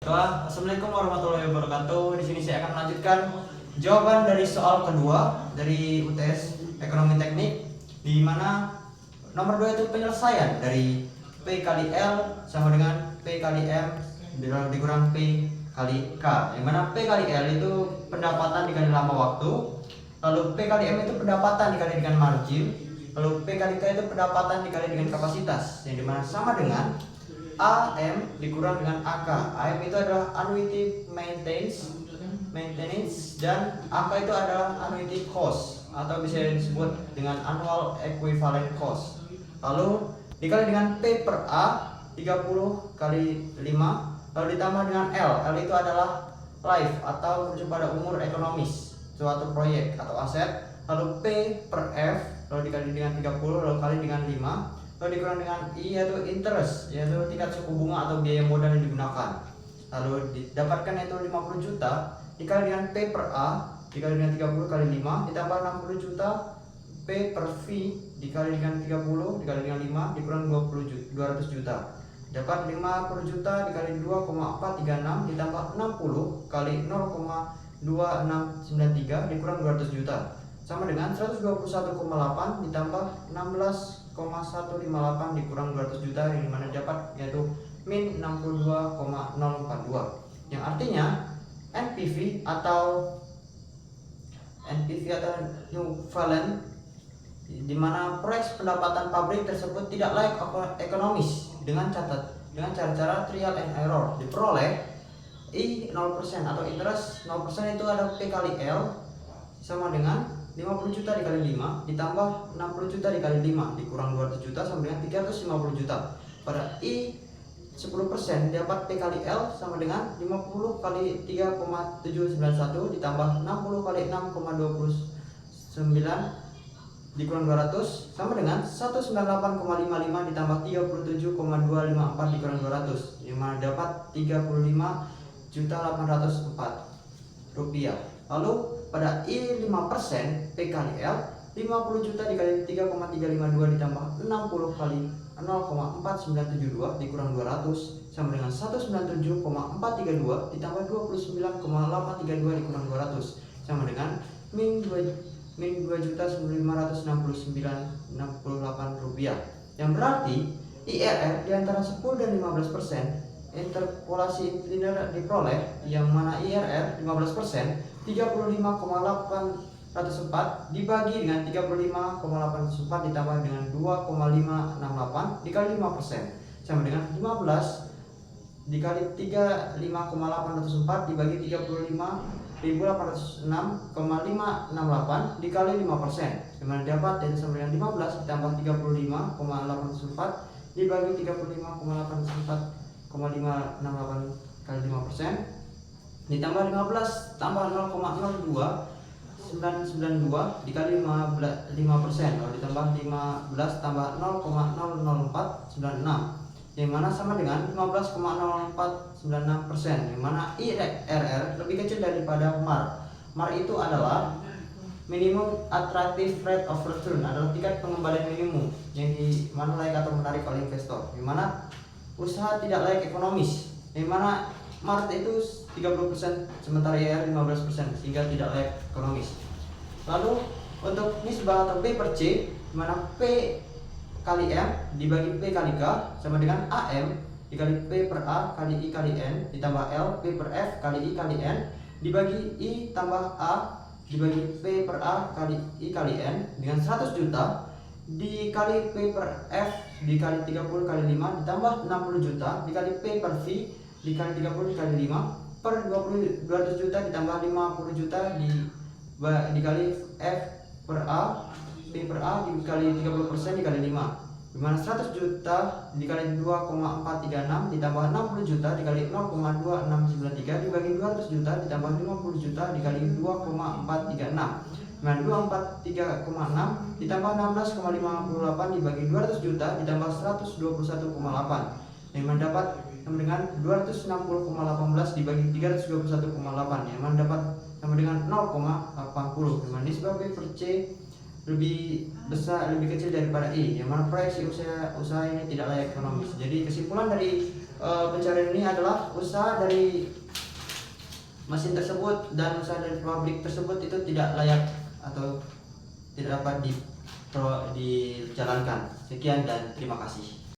Assalamualaikum warahmatullahi wabarakatuh. Di sini saya akan melanjutkan jawaban dari soal kedua dari UTS Ekonomi Teknik, di mana nomor 2 itu penyelesaian dari P kali L sama dengan P kali M dikurang P kali K, yang mana P kali L itu pendapatan dikali lama waktu, lalu P kali M itu pendapatan dikali dengan margin, lalu P kali K itu pendapatan dikali dengan kapasitas, yang dimana sama dengan AM dikurang dengan AK. AM itu adalah annuity maintenance dan AK itu adalah annuity cost atau bisa disebut dengan annual equivalent cost. Lalu dikali dengan P per A 30 kali 5, lalu ditambah dengan L. L itu adalah life atau merujuk pada umur ekonomis suatu proyek atau aset. Lalu P per F lalu dikali dengan 30 lalu kali dengan 5, lalu dikurang dengan I yaitu interest, yaitu tingkat suku bunga atau biaya modal yang digunakan. Lalu didapatkan yaitu 50 juta dikali dengan P per A dikali dengan 30 kali 5 ditambah 60 juta P per V dikali dengan 30 dikali dengan 5 dikurang 200 juta. Dapat 50 juta dikali 2,436 ditambah 60 kali 0,2693 dikurang 200 juta. Sama dengan 121,8 ditambah 16,158 dikurang 200 juta, yang dimana dapat yaitu min 62,042, yang artinya NPV atau new valent, dimana proyek pendapatan pabrik tersebut tidak layak ekonomis dengan cara-cara trial and error diperoleh I 0% atau interest 0% itu ada P kali L sama dengan 50 juta dikali 5 ditambah 60 juta dikali 5 dikurang 200 juta sama dengan 350 juta. Pada I 10% dapat P kali L sama dengan 50 kali 3,791 ditambah 60 kali 6,29 dikurang 200 sama dengan 198,55 ditambah 37,254 dikurang 200, yang mana dapat 35.804 rupiah. Lalu pada I 5% P kali L 50 juta dikali 3,352 ditambah 60 kali 0,4972 dikurang 200 sama dengan 197,432 ditambah 29,832 dikurang 200 sama dengan min 2.569,68 rupiah, yang berarti IRR di antara 10 dan 15% interpolasi linear diperoleh, yang mana IRR 15% 35,804 dibagi dengan 35,804 ditambah dengan 2,568 dikali 5% sama dengan 15 dikali 35,804 dibagi 35.806,568 dikali 5%, yang mana dapat yaitu sama dengan 15 ditambah 35,804 dibagi 35,804,568 kali 5% ditambah 15 tambah 0,02992 dikali 5%, lalu ditambah 15 tambah 0,00496, yang mana sama dengan 15,0496%, yang mana IRR lebih kecil daripada MAR. MAR itu adalah minimum attractive rate of return, adalah tingkat pengembalian minimum yang di mana layak atau menarik oleh investor, yang mana usaha tidak layak ekonomis, yang mana MAR itu 30% sementara IRR 15% sehingga tidak layak ekonomis. Lalu untuk nisbah atau P per C, di mana P kali M dibagi P kali K sama dengan AM dikali P per A kali I kali N ditambah L P per F kali I kali N dibagi I tambah A dibagi P per A kali I kali N dengan 100 juta dikali P per F dikali 30 kali 5 ditambah 60 juta dikali P per V dikali 30 dikali 5 per 200 juta ditambah 50 juta dikali F per A P per A dikali 30% dikali 5, dimana 100 juta dikali 2,436 ditambah 60 juta dikali 0,2693 dibagi 200 juta ditambah 50 juta dikali 2,436, dimana 243,6 ditambah 16,58 dibagi 200 juta ditambah 121,8, yang mendapat dengan 260,18 dibagi 321,8, yang mendapat sama dengan 0,80, dengan nisbah B per C lebih besar, lebih kecil daripada I, yang mana proyeksi usaha ini tidak layak ekonomis. Jadi kesimpulan dari pencarian ini adalah usaha dari mesin tersebut dan usaha dari pabrik tersebut itu tidak layak atau tidak dapat dijalankan. Sekian dan terima kasih.